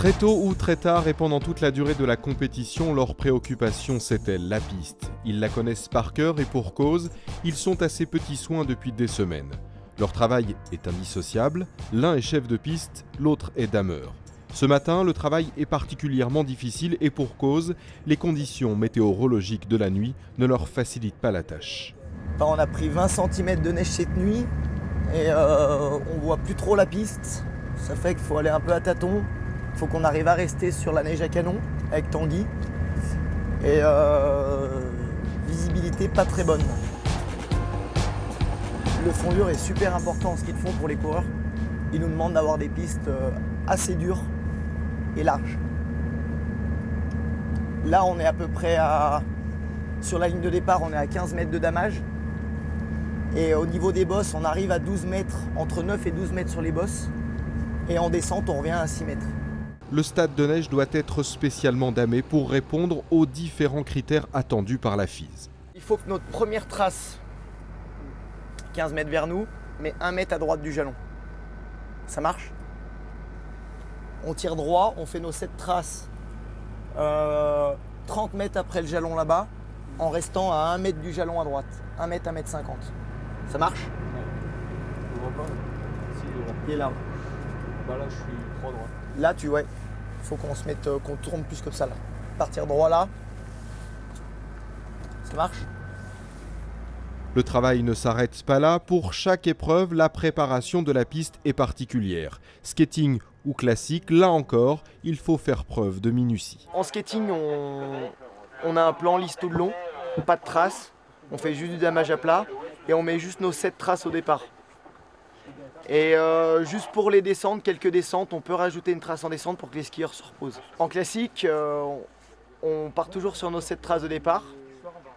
Très tôt ou très tard et pendant toute la durée de la compétition, leur préoccupation c'est-elle la piste. Ils la connaissent par cœur et pour cause, ils sont à ses petits soins depuis des semaines. Leur travail est indissociable, l'un est chef de piste, l'autre est dameur. Ce matin, le travail est particulièrement difficile et pour cause, les conditions météorologiques de la nuit ne leur facilitent pas la tâche. On a pris 20 cm de neige cette nuit et on voit plus trop la piste. Ça fait qu'il faut aller un peu à tâtons. Il faut qu'on arrive à rester sur la neige à canon avec Tanguy. Et visibilité pas très bonne. Le fond dur est super important en ski de fond pour les coureurs. Ils nous demandent d'avoir des pistes assez dures et larges. Là, on est à peu près sur la ligne de départ, on est à 15 mètres de damage. Et au niveau des bosses, on arrive à 12 mètres, entre 9 et 12 mètres sur les bosses. Et en descente, on revient à 6 mètres. Le stade de neige doit être spécialement damé pour répondre aux différents critères attendus par la FIS. Il faut que notre première trace, 15 mètres vers nous, mais 1 mètre à droite du jalon. Ça marche? On tire droit, on fait nos 7 traces 30 mètres après le jalon là-bas, en restant à 1 mètre du jalon à droite. 1 mètre, 1 mètre 50. Ça marche? On voit pas. Si, il est là. Bah là, je suis trop droit. Là, il faut qu'on se mette, qu'on tourne plus comme ça là. Partir droit là. Ça marche? Le travail ne s'arrête pas là. Pour chaque épreuve, la préparation de la piste est particulière. Skating ou classique, là encore, il faut faire preuve de minutie. En skating, on a un plan lisse tout le long, pas de traces. On fait juste du damage à plat et on met juste nos 7 traces au départ. Et juste pour les descentes, quelques descentes, on peut rajouter une trace en descente pour que les skieurs se reposent. En classique, on part toujours sur nos 7 traces de départ.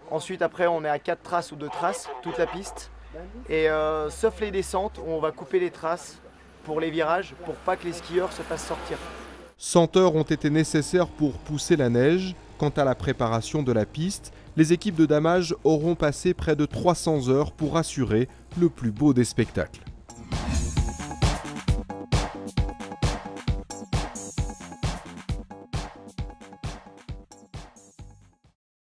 Ensuite, après, on est à 4 traces ou 2 traces, toute la piste. Et sauf les descentes, on va couper les traces pour les virages, pour pas que les skieurs se fassent sortir. 100 heures ont été nécessaires pour pousser la neige. Quant à la préparation de la piste, les équipes de damage auront passé près de 300 heures pour assurer le plus beau des spectacles.